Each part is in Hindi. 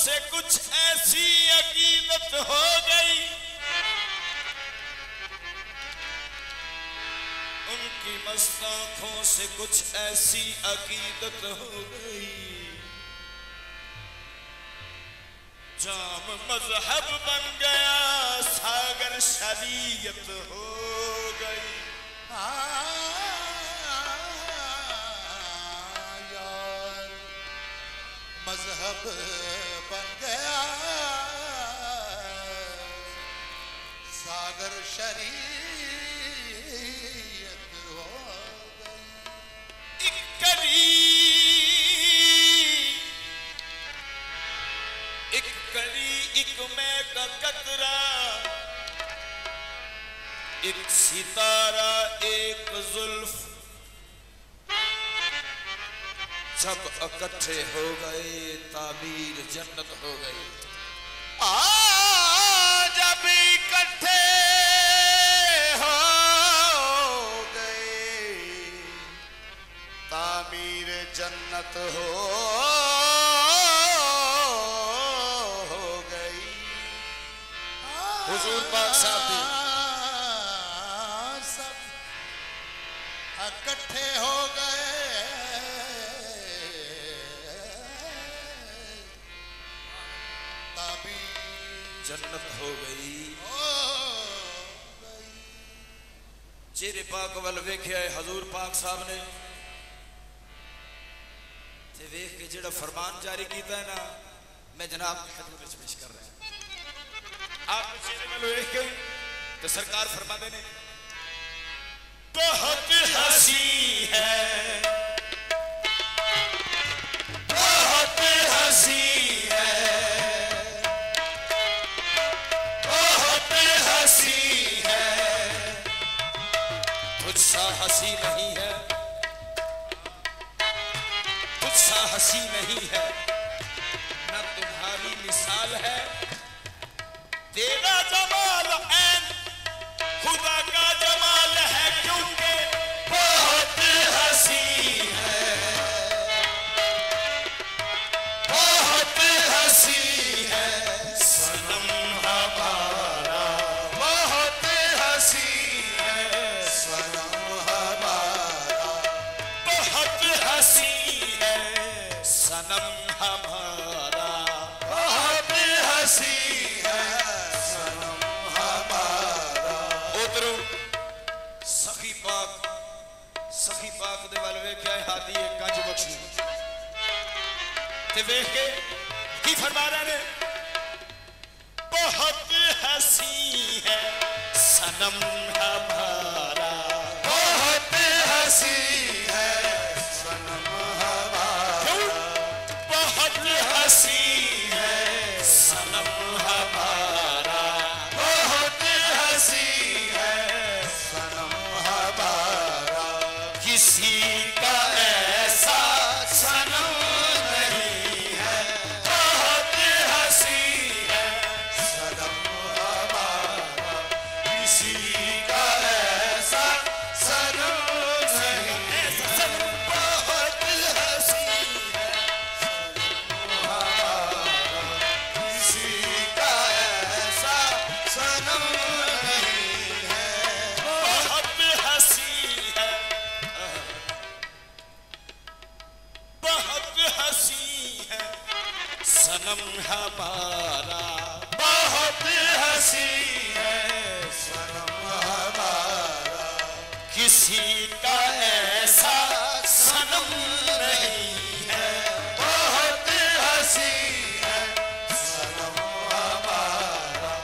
से कुछ ऐसी अकीदत हो गई, उनकी मस्त आंखों से कुछ ऐसी अकीदत हो गई, जाम मजहब बन गया, सागर शरीयत हो गई। यार मजहब बन गया, सागर शरीयत हो गई। एक कली एक मैं का कतरा, एक सितारा एक जुल्फ, जब इकट्ठे हो गए ताबीर जन्नत हो गई। जब इकट्ठे हो गए तामीर जन्नत हो गई। हुजूर पाक साहब सब इकट्ठे हो गए, जन्नत हो गई। चेहरे पाक वाल वेख्या है हजूर पाक साहब ने, ते वेख के जेड़ा फरमान जारी किया है ना, मैं जनाब की खिदमत में पेश कर रहा हूं। आप चेहरे वाल वेख के तो सरकार फरमाते ने, बहुत हंसी है, बहुत हंसी है, तुझसा हंसी नहीं है, तुझसा हंसी नहीं है, न तुम्हारी मिसाल है, तेरा जमाल ऐन खुदा का जमाल है, क्योंकि बहुत हंसी है, बहुत हंसी है, सनम हमारा बहुत हंसी है, सनम हमारा बहुत हंसी है, सनम हमारा बहुत हंसी है, सनम हमारा। उधरों सखी पाक दे वाल वेख्या है हाथी एक कंज बख्शी ते वेख के की फरमा रहे ने, बहुत हंसी है सनम हमारा, बहुत हंसी है सनम हमारा, बहुत हंसी है सनम हमारा, बहुत हंसी है सनम हमारा, किसी का ऐसा सनम नहीं है, बहुत हंसी है सनम हमारा, किसी का ऐसा सनम नहीं है, बहुत हंसी है सनम हमारा, किसी का ऐसा सनम नहीं है, बहुत हंसी है, बहुत हंसी है सनम हमारा, बहुत हंसी है सनम हमारा, किसी का ऐसा सनम नहीं है, बहुत हंसी है सनम हमारा,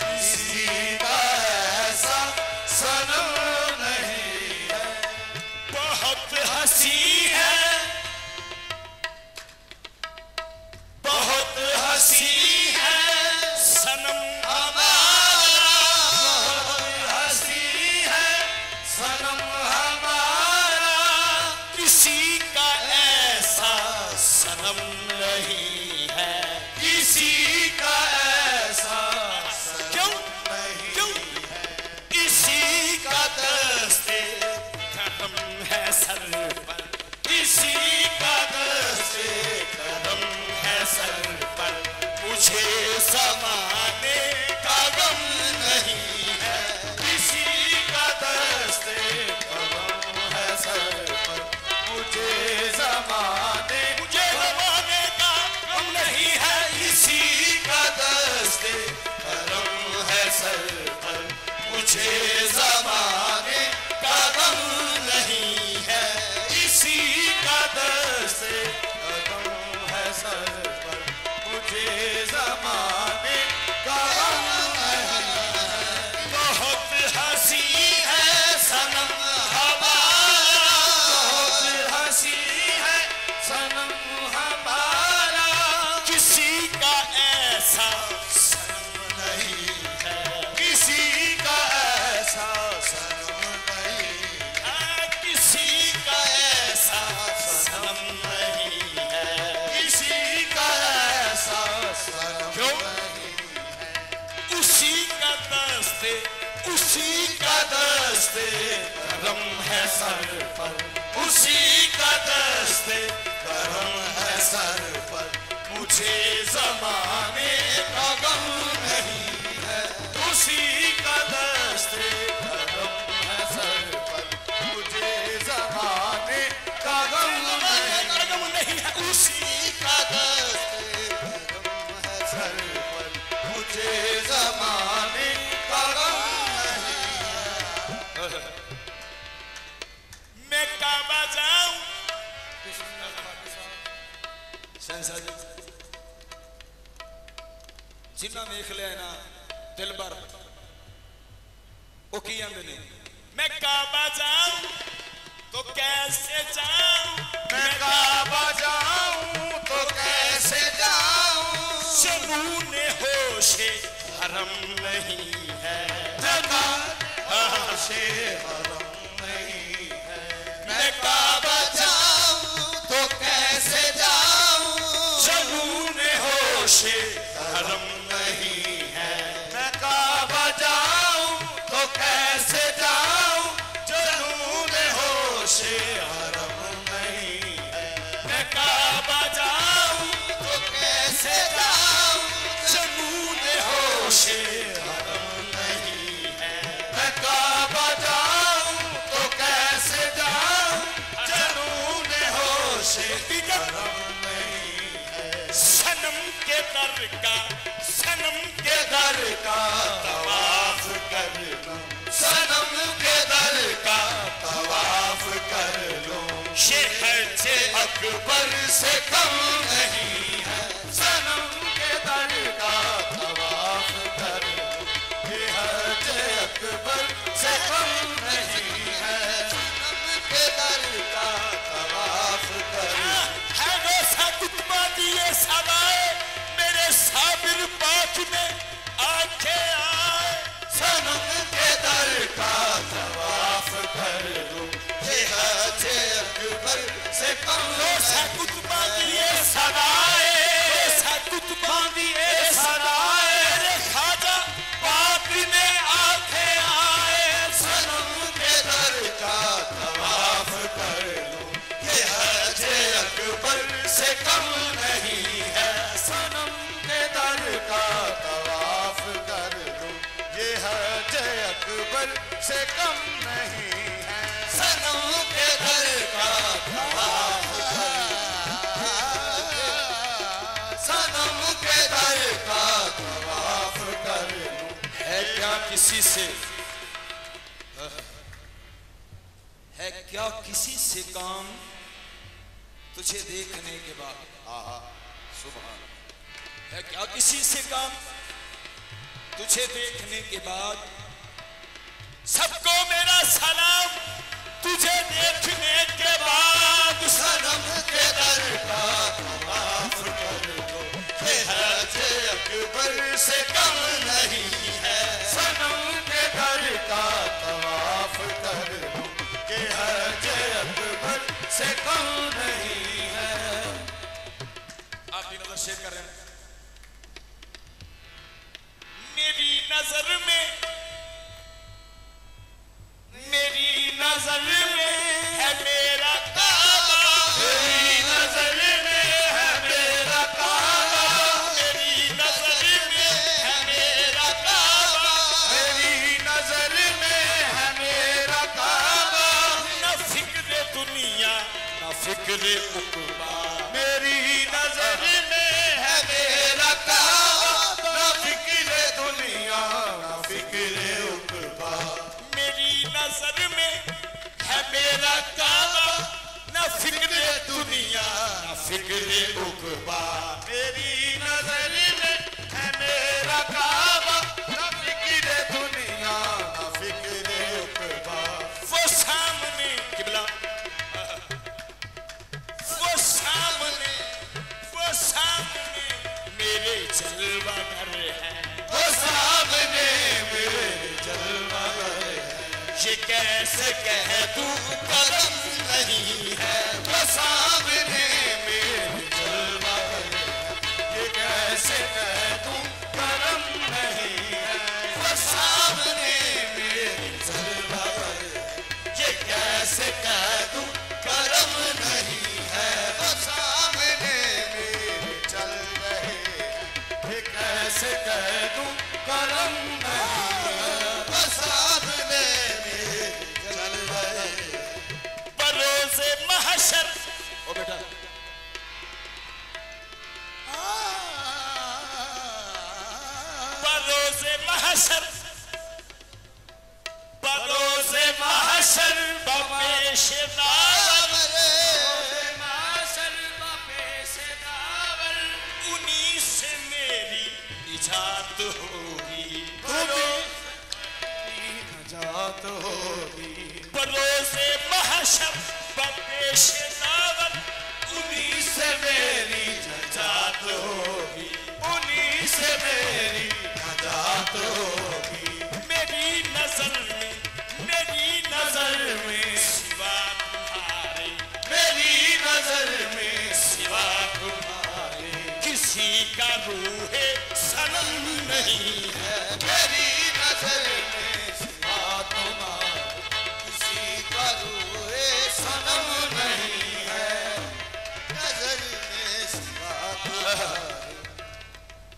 किसी का ऐसा सनम नहीं है, बहुत हंसी है, बहुत हंसी है सनम हमारा, बहुत हंसी है सनम हमारा, सर पर, उसी का दस्ते करम है सर पर, मुझे ज़माने का गम नहीं है। उसी का दस्ते करम है सर पर, मुझे ज़माने का गम नहीं है। उसी का दस्ते करम है सर पर, मुझे ज़माने का गम नहीं है। मैं काबा जाऊं जिन्ना वेख लिया ना दिल भर वो की आंदे ने, मैं काबा जाऊं तो कैसे जाऊं, मैं काबा जाऊं तो कैसे जाऊं, जुनून होशे हरम नहीं है, होशे हरम नहीं है। मैं काबा जाऊं तो कैसे जाऊं, जुनून होशे हरम नहीं है। मैं काबा जाऊं तो कैसे जाऊं, जुनून होशे हरम नहीं है। मैं काबा जाऊं तो कैसे जाऊं, जुनून होशे हरम नहीं है। मैं काबा जाऊं तो कैसे जाऊं, जुनून होशे हरम नहीं है। सनम के दर का, सनम के दर का तवाफ कर लूं, सनम के दर का तवाफ कर लूं, शहर से अकबर से कम नहीं है। सनम के दर का तवाफ कर लूं, ये हज अकबर से कम नहीं है। सनम के दर का तवाफ कर लूं, है वैसा कुतबा दिए सवाए मेरे साबिर पाक में आंखें आए। सनम के दर का तवाफ कर लूं, ये हज अकबर से कम वैसा कुतबा दिए सवाए, वैसा कुतबा दिए सवाए मेरे खाजा पाक में आंखें आए। सनम के दर का तवाफ कर लूं, ये हज अकबर से कम नहीं है। सनम के दर का तवाफ कर लूं, ये हज अकबर से कम नहीं है। सनम के दर का तवाफ कर लूं, सनम के दर का तवाफ कर लूं, है क्या किसी से, है क्या किसी से काम तुझे देखने के बाद, आहा सुभान, है क्या किसी से काम तुझे देखने के बाद। सबको मेरा सलाम तुझे देखने के बाद। सनम के दर का तवाफ कर लो, ये हज अकबर से कम नहीं है। सनम के दर का तवाफ कर लो, ये हज अकबर से कम नहीं है। आप भी नजर शेयर कर रहे हैं। मेरी नजर में, मेरी नजर में है मेरा काबा, मेरी नजर में है मेरा काबा, मेरी नजर में है मेरा काबा, मेरी नजर में है मेरा काबा, न फिक्र दुनिया न फिक्र उक़बा। मेरी नजर में है मेरा काबा, ना फिक्र दुनिया ना फिक्र उक़बा। मेरी नजर में है मेरा काबा, न फिक्र दुनिया न फिक्र उक़बा। मेरी नजर में है मेरा काबा, ना फिक्र दुनिया ना फिक्र उक़बा। वो सामने किबला, वो सामने, वो सामने मेरे जलवा घर है। वो सामने मेरे जलवागर है, ये कैसे कह तू कदम नहीं है। वो सामने मेरे जलवागर है, ये कैसे कह दूं करम नहीं है। वो सामने मेरे जलवागर है, ये कैसे बरोज़े महशर बपेश दावल उन्हीं से मेरी निजात होगी बरोज़े महशर बपेश दावल उन्हीं से मेरी निजात होगी उन्हीं से मेरी निजात होगी मेरी नजर में सिवा तुम्हारे मेरी नजर में सिवा तुम्हारे किसी का रूहे सनम नहीं है